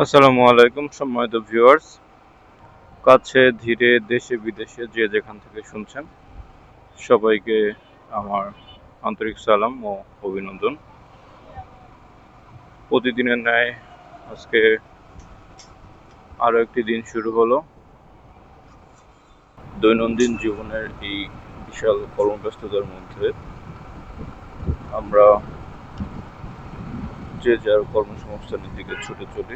আসসালামু আলাইকুম সম্মানিত ভিউয়ার্স, কাছে ধীরে দেশে বিদেশে যে যেখান থেকে শুনছেন সবাইকে আমার আন্তরিক সালাম ও অভিনন্দন। প্রতিদিনের ন্যায় আজকে আরও একটি দিন শুরু হলো। দৈনন্দিন জীবনের এই বিশাল কর্মব্যস্ততার মধ্যে আমরা যে যার কর্মসংস্থানের দিকে ছুটে চলি।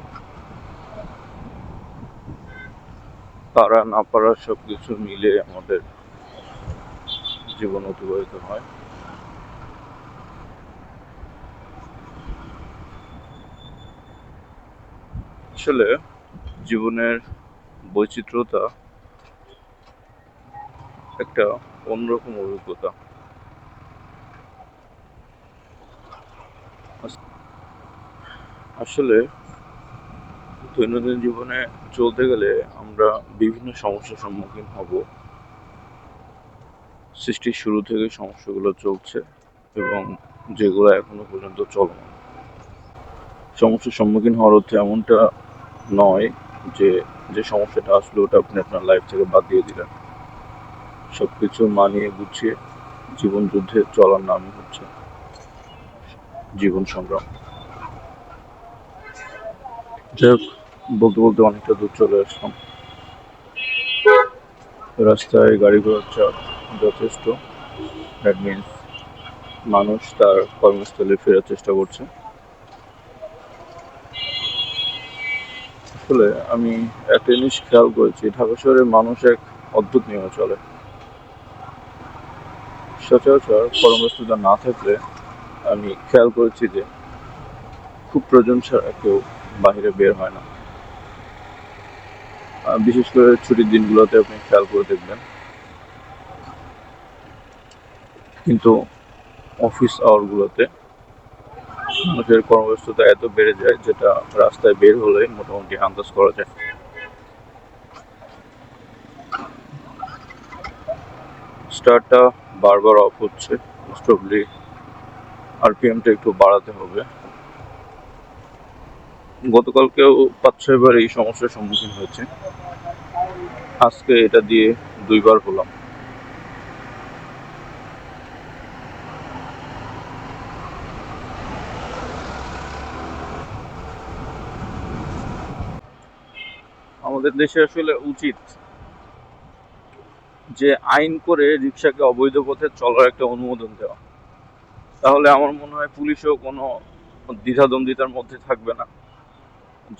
পারা না পারা সবকিছু মিলে আমাদের জীবন অতিবাহিত হয়। আসলে জীবনের বৈচিত্র্যতা একটা অন্যরকম অভিজ্ঞতা। আসলে দৈনন্দিন জীবনে চলতে গেলে আমরা বিভিন্ন সমস্যার সম্মুখীন হব। সৃষ্টির শুরু থেকে সমস্যাগুলো চলছে এবং যেগুলো এখনো পর্যন্ত চলমান। সমস্যার সম্মুখীন হওয়ার অর্থ এমনটা নয় যে যে সমস্যাটা আসলে ওটা আপনি আপনার লাইফ থেকে বাদ দিয়ে দিলেন। সবকিছু মানিয়ে গুছিয়ে জীবন যুদ্ধে চলার নামই হচ্ছে জীবন সংগ্রাম। যাই হোক, বলতে বলতে অনেকটা দূর চলে আসলাম। রাস্তায় গাড়ি ঘোড়ার চাপ যথেষ্ট। দ্যাট মিনস মানুষ তার কর্মস্থলে ফেরার চেষ্টা করছে। আসলে আমি একটা জিনিস খেয়াল করেছি, ঢাকা শহরের মানুষ এক অদ্ভুত নিয়মে চলে। সচরাচর কর্মব্যস্ততা না থাকলে আমি খেয়াল করেছি যে খুব প্রয়োজন ছাড়া কেউ বাহিরে বের হয় না। বিশেষ করে ছুটির দিনগুলোতে আপনি খেয়াল করে দেখবেন। কিন্তু অফিস আওয়ারগুলোতে মানুষের কর্মব্যস্ততা এত বেড়ে যায় যেটা রাস্তায় বের হলে মোটামুটি আন্দাজ করা যায়। স্টারটা বারবার অফ হচ্ছে, মোস্ট প্রবলি আরপিএমটা একটু বাড়াতে হবে। গতকালকেও ৫-৬ বার এই সমস্যার সম্মুখীন হয়েছে, আজকে এটা দিয়ে ২ বার হলাম। আমাদের দেশে আসলে উচিত যে আইন করে রিক্সাকে অবৈধ পথে চলার একটা অনুমোদন দেওয়া। তাহলে আমার মনে হয় পুলিশও কোনো দ্বিধাদ্বন্দ্বিতার মধ্যে থাকবে না।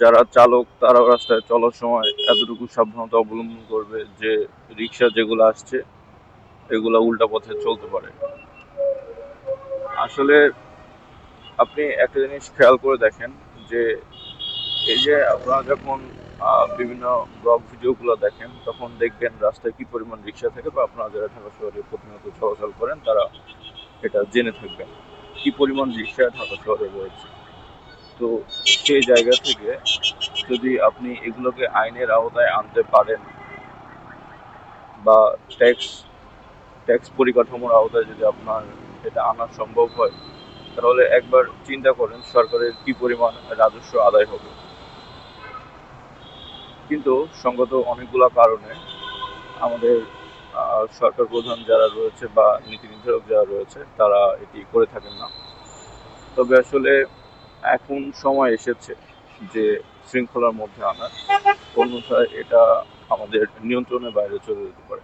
যারা চালক তারাও রাস্তায় চলার সময় এতটুকু সাবধানতা অবলম্বন করবে যে রিক্সা যেগুলো আসছে এগুলো উল্টা পথে চলতে পারে। আসলে আপনি একটা জিনিস খেয়াল করে দেখেন যে এই যে আপনারা যখন বিভিন্ন ব্লগ ভিডিওগুলো দেখেন তখন দেখবেন রাস্তায় কি পরিমাণ রিক্সা থাকে, বা আপনারা যারা ঢাকা শহরে প্রতিনিয়ত চলাচল করেন তারা এটা জেনে থাকবেন কি পরিমাণ রিক্সা ঢাকা শহরে রয়েছে। তো সেই জায়গা থেকে যদি আপনি এগুলোকে আইনের আওতায় আনতে পারেন বা ট্যাক্স ট্যাক্স পরিকাঠামোর আওতায় যদি আপনার এটা আনা সম্ভব হয়, তাহলে একবার চিন্তা করেন সরকারের কি পরিমাণ রাজস্ব আদায় হবে। কিন্তু সঙ্গত অনেকগুলো কারণে আমাদের সরকার প্রধান যারা রয়েছে বা নীতি নির্ধারক যারা রয়েছে তারা এটি করে থাকেন না। তবে আসলে এখন সময় এসেছে যে শৃঙ্খলার মধ্যে আনার, অন্যথায় এটা আমাদের নিয়ন্ত্রণের বাইরে চলে যেতে পারে।